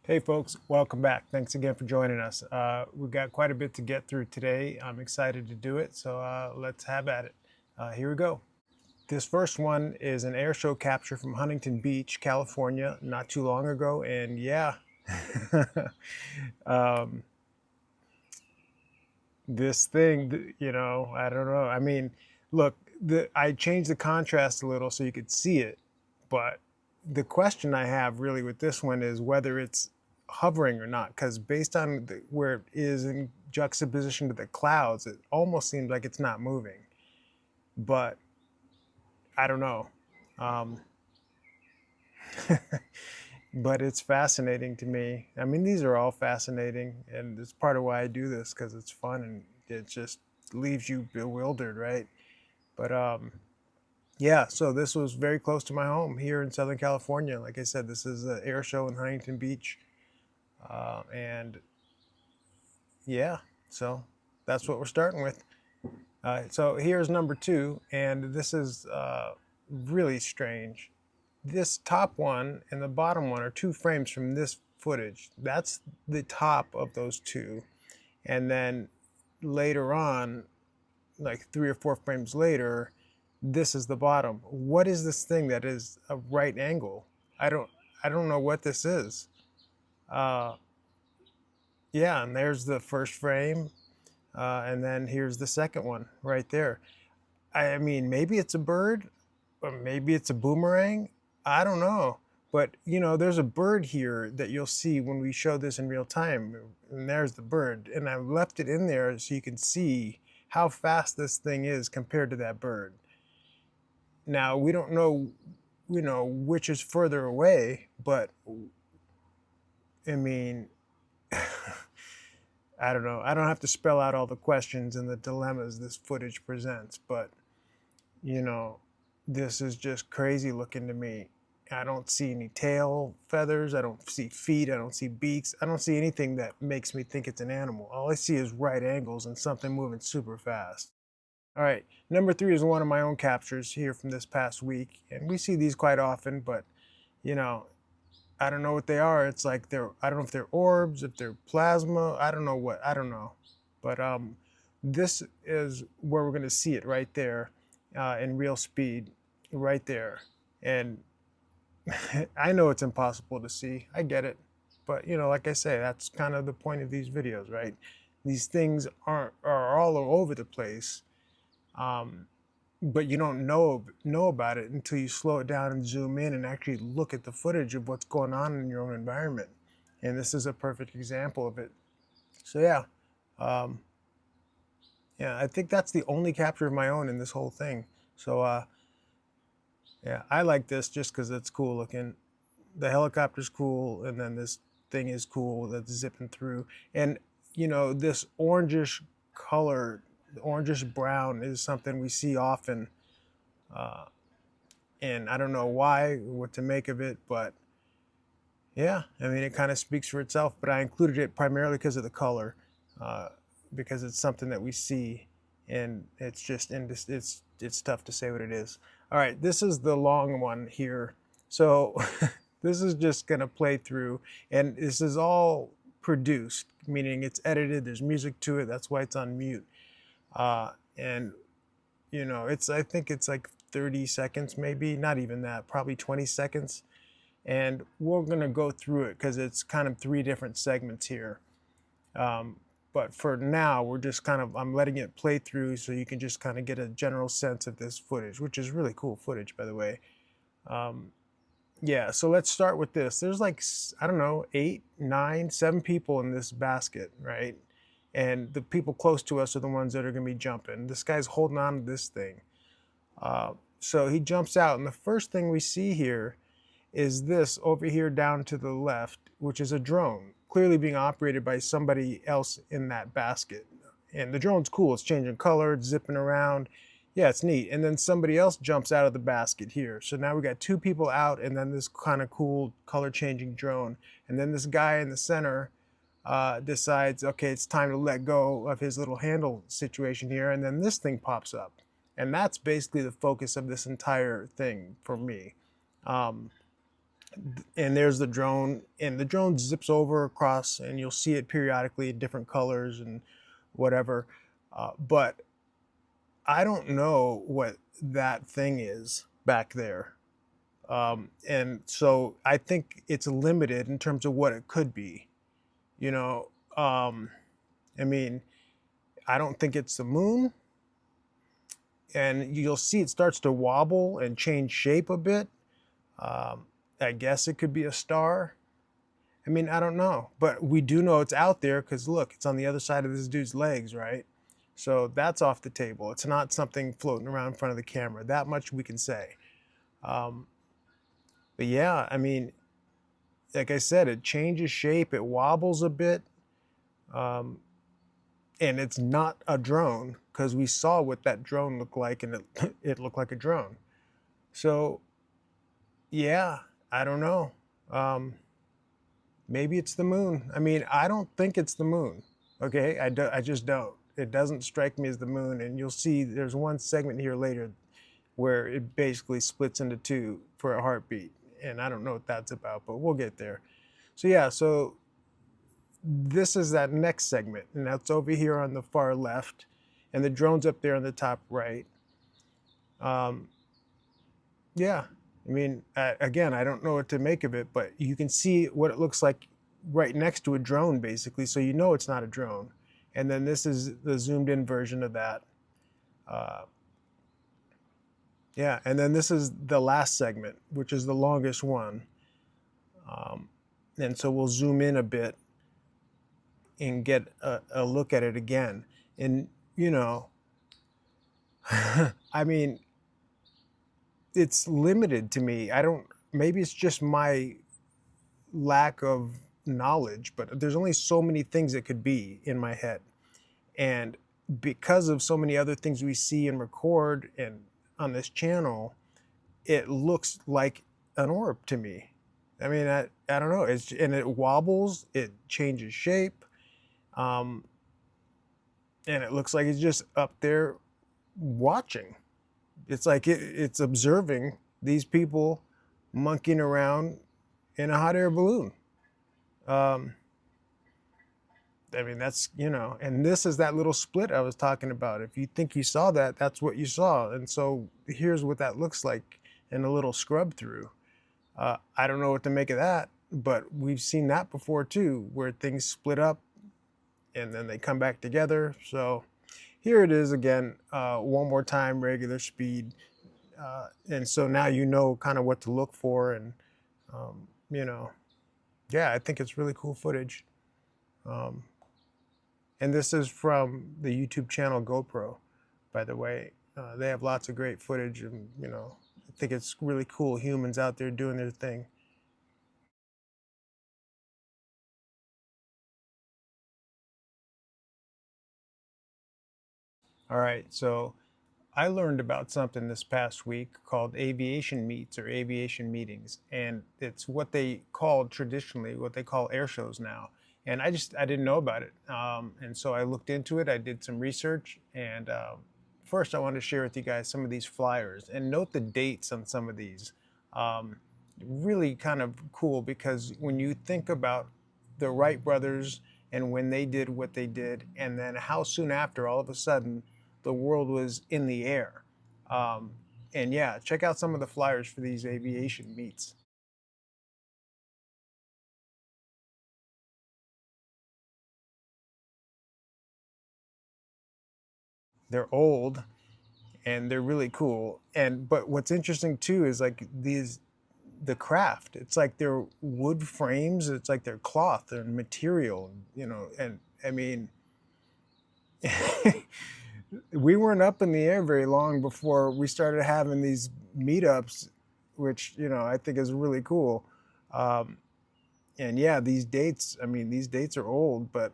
Hey folks, welcome back. Thanks again for joining us. We've got quite a bit to get through today. I'm excited to do it, so let's have at it. Here we go. This first one is an air show capture from Huntington Beach, California, not too long ago, and yeah, um, this thing, I don't know. I mean, look, I changed the contrast a little so you could see it, but the question I have really with this one is whether it's hovering or not, because based on where it is in juxtaposition to the clouds, it almost seems like it's not moving, but I don't know. Um, but it's fascinating to me. I mean, these are all fascinating, and it's part of why I do this because it's fun and it just leaves you bewildered, right? But yeah, so this was very close to my home here in Southern California. Like I said, this is an air show in Huntington Beach, and yeah, so that's what we're starting with. So here's number two, and this is really strange. This top one and the bottom one are two frames from this footage. That's the top of those two. And then later on, like 3 or 4 frames later, this is the bottom. What is this thing that is a right angle? I don't I don't know what this is. Uh, yeah, and there's the first frame, and then here's the second one right there. I mean, maybe it's a bird, or maybe it's a boomerang. I don't know. But there's a bird here that you'll see when we show this in real time. And there's the bird. And I left it in there so you can see how fast this thing is compared to that bird. Now, we don't know, which is further away, but I mean, I don't know. I don't have to spell out all the questions and the dilemmas this footage presents, but you know, this is just crazy looking to me. I don't see any tail feathers. I don't see feet. I don't see beaks. I don't see anything that makes me think it's an animal. All I see is right angles and something moving super fast. All right, number three is one of my own captures here from this past week. And we see these quite often, but you know, I don't know what they are. It's like I don't know if they're orbs, if they're plasma. I don't know what, I don't know. But this is where we're going to see it right there in real speed, right there. And I know it's impossible to see. I get it. But, like I say, that's kind of the point of these videos, right? These things are all over the place. But you don't know about it until you slow it down and zoom in and actually look at the footage of what's going on in your own environment. And this is a perfect example of it. So yeah, um, yeah, I think that's the only capture of my own in this whole thing. So yeah, I like this just because it's cool looking. The helicopter's cool, and then this thing is cool that's zipping through. And this orangish color, orangish brown, is something we see often. Uh, and I don't know why, what to make of it, but yeah, I mean, it kind of speaks for itself. But I included it primarily because of the color, uh, because it's something that we see, and it's just it's tough to say what it is. All right, this is the long one here, so this is just gonna play through, and this is all produced, meaning it's edited. There's music to it. That's why it's on mute, and I think it's like 30 seconds, maybe not even that, probably 20 seconds. And we're going to go through it because it's kind of three different segments here. But for now, I'm letting it play through so you can just kind of get a general sense of this footage, which is really cool footage, by the way. Yeah, so let's start with this. There's like, I don't know, 8, 9, 7 people in this basket, right? And the people close to us are the ones that are going to be jumping. This guy's holding on to this thing. So he jumps out, and the first thing we see here is this over here down to the left, which is a drone, clearly being operated by somebody else in that basket. And the drone's cool. It's changing color, it's zipping around. Yeah, it's neat. And then somebody else jumps out of the basket here. So now we got 2 people out, and then this kind of cool color changing drone. And then this guy in the center decides, okay, it's time to let go of his little handle situation here. And then this thing pops up. And that's basically the focus of this entire thing for me. and there's the drone, and the drone zips over across, and you'll see it periodically in different colors and whatever. But I don't know what that thing is back there. And so I think it's limited in terms of what it could be. You know, I mean, I don't think it's the moon. And you'll see it starts to wobble and change shape a bit. I guess it could be a star. I mean, I don't know, but we do know it's out there because look, it's on the other side of this dude's legs, right? So that's off the table. It's not something floating around in front of the camera. That much we can say. Um, but yeah, I mean, like I said, it changes shape, it wobbles a bit, um, and it's not a drone because we saw what that drone looked like, and it looked like a drone. So yeah, I don't know. Um, Maybe it's the moon. I mean, I don't think it's the moon. Okay, I just don't. It doesn't strike me as the moon, and you'll see there's one segment here later where it basically splits into two for a heartbeat, and I don't know what that's about, but we'll get there. So yeah, so this is that next segment, and that's over here on the far left, and the drone's up there on the top right. Um, yeah, I mean, again, I don't know what to make of it, but you can see what it looks like right next to a drone, basically, so you know it's not a drone. And then this is the zoomed in version of that. Uh, yeah, and then this is the last segment, which is the longest one. Um, and so we'll zoom in a bit and get a look at it again. And, you know, I mean, it's limited to me. I don't, maybe it's just my lack of knowledge, but there's only so many things it could be in my head. And because of so many other things we see and record and on this channel, it looks like an orb to me. I mean, I don't know. And it wobbles, it changes shape, um, and it looks like it's just up there watching. It's like it's observing these people monkeying around in a hot air balloon. Um, I mean, that's, you know, and this is that little split I was talking about. If you think you saw that, that's what you saw. And so here's what that looks like in a little scrub through. I don't know what to make of that, but we've seen that before too, where things split up and then they come back together. So here it is again, one more time, regular speed. And so now you know kind of what to look for. And, you know, yeah, I think it's really cool footage. Um, and this is from the YouTube channel GoPro, by the way. They have lots of great footage, and, you know, I think it's really cool humans out there doing their thing. All right, so I learned about something this past week called aviation meets or aviation meetings, and it's what they called traditionally, what they call air shows now. And I didn't know about it, and so I looked into it. I did some research, and first I wanted to share with you guys some of these flyers and note the dates on some of these. Um, Really kind of cool because when you think about the Wright brothers and when they did what they did, and then how soon after, all of a sudden, the world was in the air. Um, and yeah, check out some of the flyers for these aviation meets. They're old and they're really cool. And but what's interesting too is like the craft. It's like they're wood frames. It's like they're cloth and material, you know. And I mean, we weren't up in the air very long before we started having these meetups, which, you know, I think is really cool. Um, and yeah, these dates, I mean, these dates are old, but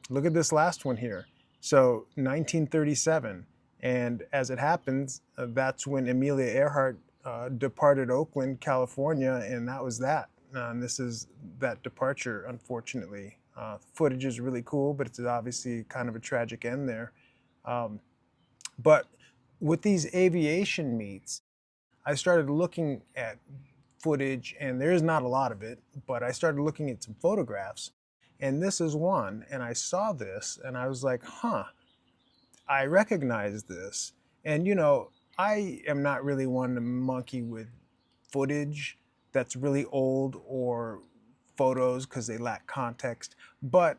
look at this last one here. So 1937. And as it happens, that's when Amelia Earhart departed Oakland, California, and that was that. And this is that departure, unfortunately. Footage is really cool, but it's obviously kind of a tragic end there. Um, but with these aviation meets, I started looking at footage, and there's not a lot of it, but I started looking at some photographs, and this is one, and I saw this, and I was like, huh, I recognize this. And I am not really one to monkey with footage that's really old or photos because they lack context. But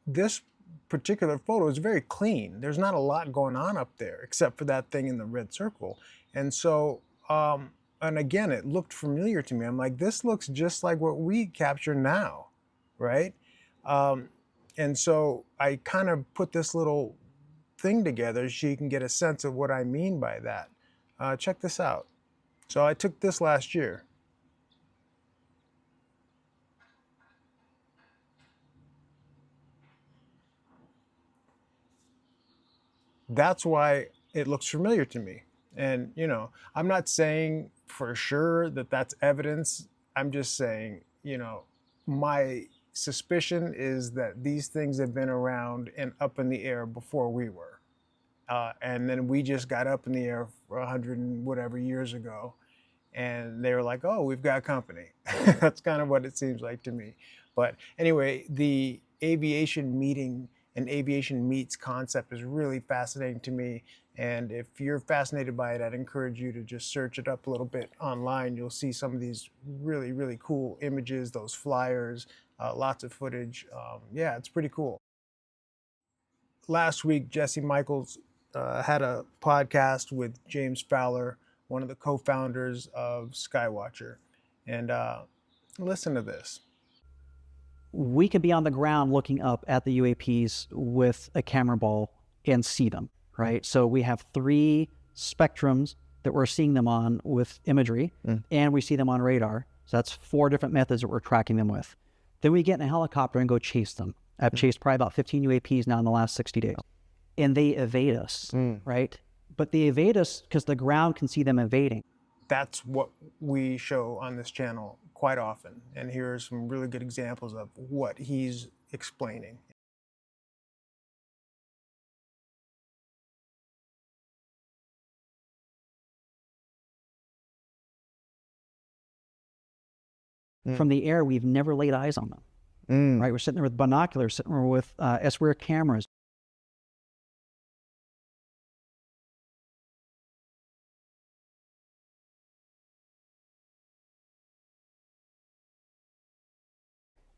this particular photo is very clean. There's not a lot going on up there except for that thing in the red circle. And so, and again, it looked familiar to me. I'm like, this looks just like what we capture now, right? And so I kind of put this little thing together so you can get a sense of what I mean by that. Check this out. So I took this last year. That's why it looks familiar to me. And, I'm not saying for sure that that's evidence. I'm just saying, my suspicion is that these things have been around and up in the air before we were. And then we just got up in the air for 100 and whatever years ago. And they were like, oh, we've got company. That's kind of what it seems like to me. But anyway, the aviation meeting and aviation meets concept is really fascinating to me. And if you're fascinated by it, I'd encourage you to just search it up a little bit online. You'll see some of these really, really cool images, those flyers, lots of footage. Yeah, it's pretty cool. Last week, Jesse Michaels had a podcast with James Fowler, one of the co-founders of Skywatcher. And listen to this. We could be on the ground looking up at the UAPs with a camera ball and see them, right? So we have 3 spectrums that we're seeing them on with imagery, and we see them on radar. So that's 4 different methods that we're tracking them with. Then we get in a helicopter and go chase them. I've chased probably about 15 UAPs now in the last 60 days. And they evade us, right? But they evade us because the ground can see them evading. That's what we show on this channel quite often. And here are some really good examples of what he's explaining. From the air, we've never laid eyes on them, right? We're sitting there with binoculars, sitting there with S-rear cameras.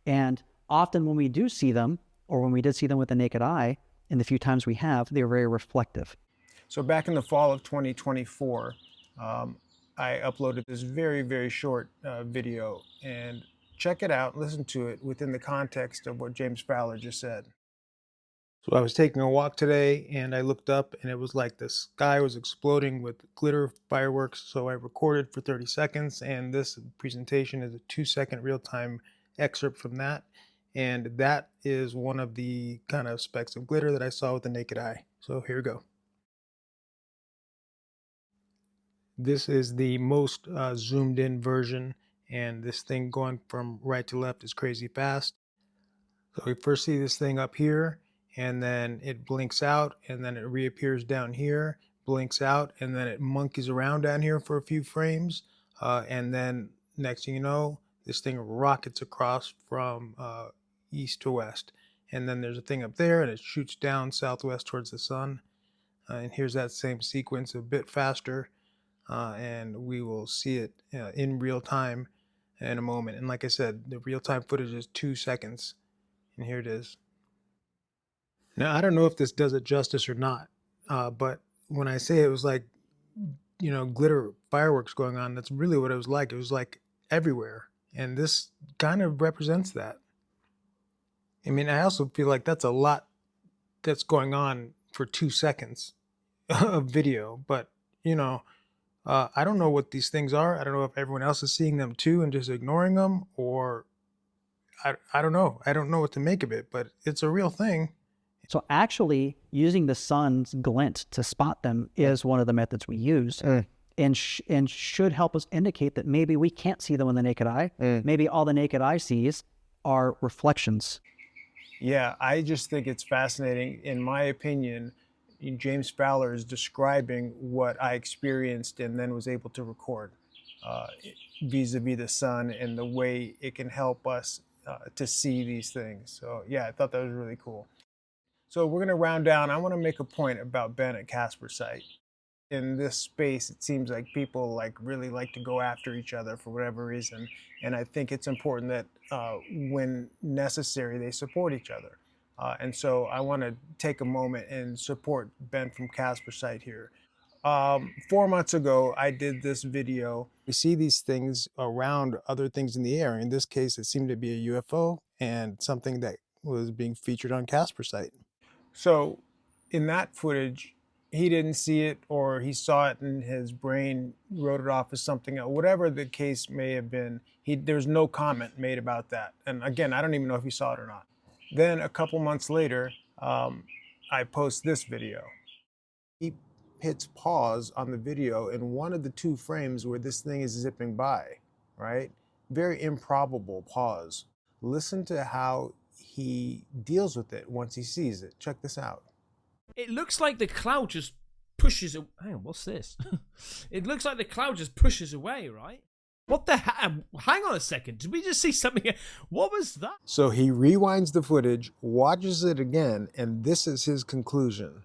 And often when we do see them, or when we did see them with the naked eye, and the few times we have, they're very reflective. So back in the fall of 2024, I uploaded this very, very short video, and check it out, listen to it within the context of what James Fowler just said. So I was taking a walk today and I looked up and it was like the sky was exploding with glitter fireworks. So I recorded for 30 seconds and this presentation is a 2-second real-time excerpt from that. And that is one of the kind of specks of glitter that I saw with the naked eye. So here we go. This is the most zoomed in version, and this thing going from right to left is crazy fast. So we first see this thing up here, and then it blinks out, and then it reappears down here, blinks out, and then it monkeys around down here for a few frames. And then next thing you know, this thing rockets across from east to west. And then there's a thing up there, and it shoots down southwest towards the sun. And here's that same sequence a bit faster. And we will see it in real time in a moment. And like I said, the real-time footage is 2 seconds. And here it is. Now, I don't know if this does it justice or not, but when I say it was like, glitter fireworks going on, that's really what it was like. It was like everywhere. And this kind of represents that. I mean, I also feel like that's a lot that's going on for 2 seconds of video, but, I don't know what these things are. I don't know if everyone else is seeing them too and just ignoring them, or I don't know. I don't know what to make of it, but it's a real thing. So actually using the sun's glint to spot them is one of the methods we use, and should help us indicate that maybe we can't see them with the naked eye. Maybe all the naked eye sees are reflections. Yeah, I just think it's fascinating. In my opinion, James Fowler is describing what I experienced and then was able to record. uh, vis-a-vis the sun and the way it can help us to see these things. So yeah, I thought that was really cool. So we're going to round down. I want to make a point about Ben at Caspersight. In this space, it seems like people really like to go after each other for whatever reason, and I think it's important that when necessary, they support each other. And so I want to take a moment and support Ben from Caspersight here. 4 months ago, I did this video. We see these things around other things in the air. In this case, it seemed to be a UFO and something that was being featured on Caspersight. So in that footage, he didn't see it, or he saw it and his brain wrote it off as something else. Whatever the case may have been, there's no comment made about that. And again, I don't even know if he saw it or not. Then a couple months later, I post this video. He hits pause on the video in one of the two frames where this thing is zipping by, right? Very improbable pause. Listen to how he deals with it once he sees it. Check this out. It looks like the cloud just pushes. Hang on, what's this? It looks like the cloud just pushes away, right? What the hell? Hang on a second. Did we just see something? What was that? So he rewinds the footage, watches it again, and this is his conclusion.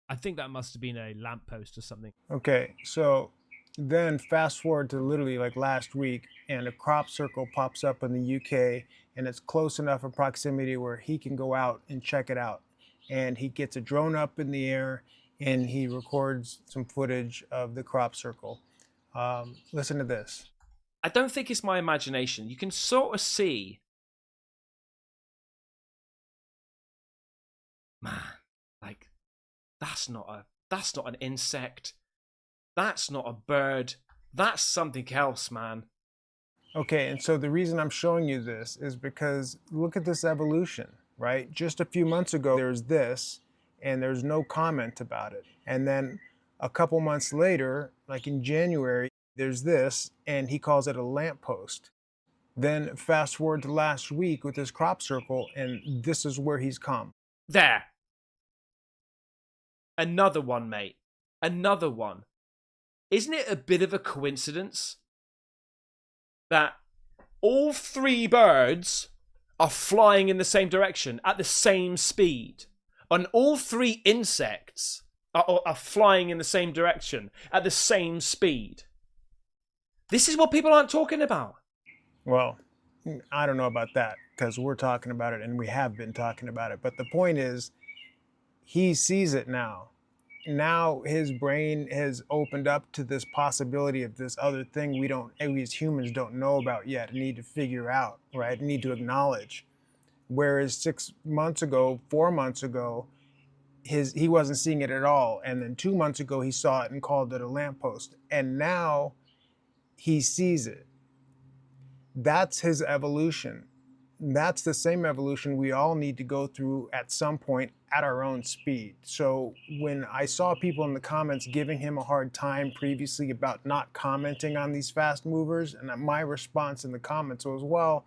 I think that must have been a lamppost or something. Okay, so then fast forward to literally like last week, and a crop circle pops up in the UK, and it's close enough in proximity where he can go out and check it out. And he gets a drone up in the air, and he records some footage of the crop circle. Listen to this. I don't think it's my imagination. You can sort of see, man, like that's not an insect. That's not a bird. That's something else, man. Okay, and so the reason I'm showing you this is because look at this evolution, right? Just a few months ago, there's this, and there's no comment about it. And then a couple months later, like in January, there's this, and he calls it a lamppost. Then fast forward to last week with this crop circle, and this is where he's come. There. Another one, mate. Another one. Isn't it a bit of a coincidence that all three birds are flying in the same direction at the same speed, and all three insects are flying in the same direction at the same speed? This is what people aren't talking about. Well, I don't know about that, because we're talking about it and we have been talking about it. But the point is, he sees it now. Now his brain has opened up to this possibility of this other thing we as humans don't know about yet and need to figure out, right? Need to acknowledge. Whereas 6 months ago, 4 months ago, he wasn't seeing it at all. And then 2 months ago, he saw it and called it a lamppost. And now he sees it. That's his evolution. That's the same evolution we all need to go through at some point at our own speed. So when I saw people in the comments giving him a hard time previously about not commenting on these fast movers, and my response in the comments was, well,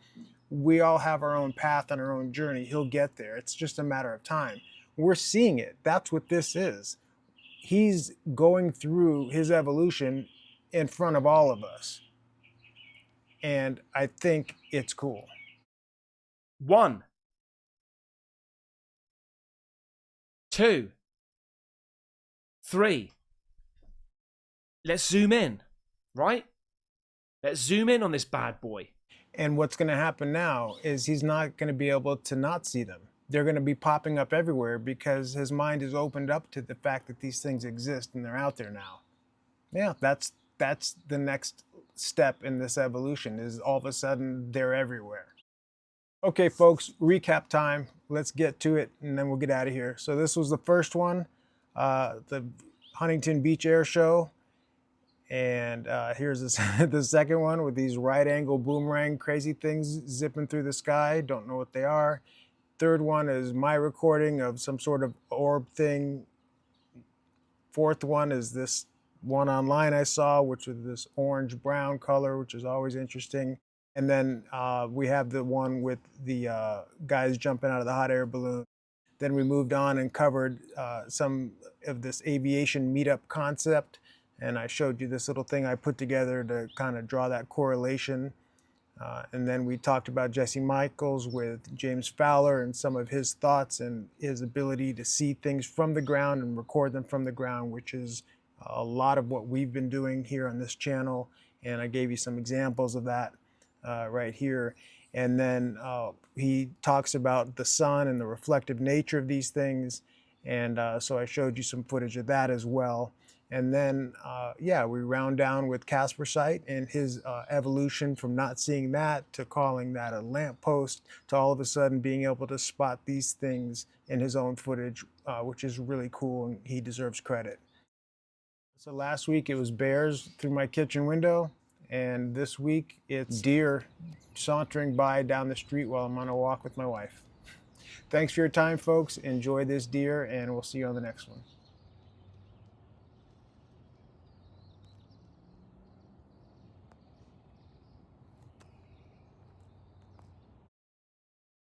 we all have our own path and our own journey. He'll get there. It's just a matter of time. We're seeing it. That's what this is. He's going through his evolution in front of all of us. And I think it's cool. 1, 2, 3. Let's zoom in, right? Let's zoom in on this bad boy. And what's going to happen now is he's not going to be able to not see them. They're going to be popping up everywhere because his mind is opened up to the fact that these things exist and they're out there now. Yeah, that's the next step in this evolution, is all of a sudden they're everywhere. Okay, folks, recap time. Let's get to it, and then we'll get out of here. So this was the first one, the Huntington Beach Air Show. And here's the second one with these right-angle boomerang crazy things zipping through the sky. Don't know what they are. Third one is my recording of some sort of orb thing. Fourth one is this one online I saw, which was this orange-brown color, which is always interesting. And then we have the one with the guys jumping out of the hot air balloon. Then we moved on and covered some of this aviation meetup concept. and I showed you this little thing I put together to kind of draw that correlation. And then we talked about Jesse Michaels with James Fowler and some of his thoughts and his ability to see things from the ground and record them from the ground, which is a lot of what we've been doing here on this channel. And I gave you some examples of that right here. And then he talks about the sun and the reflective nature of these things. And so I showed you some footage of that as well. And then, yeah, we round down with Caspersight and his evolution from not seeing that to calling that a lamppost to all of a sudden being able to spot these things in his own footage, which is really cool, and he deserves credit. So last week it was bears through my kitchen window, and this week it's deer sauntering by down the street while I'm on a walk with my wife. Thanks for your time, folks. Enjoy this deer, and we'll see you on the next one.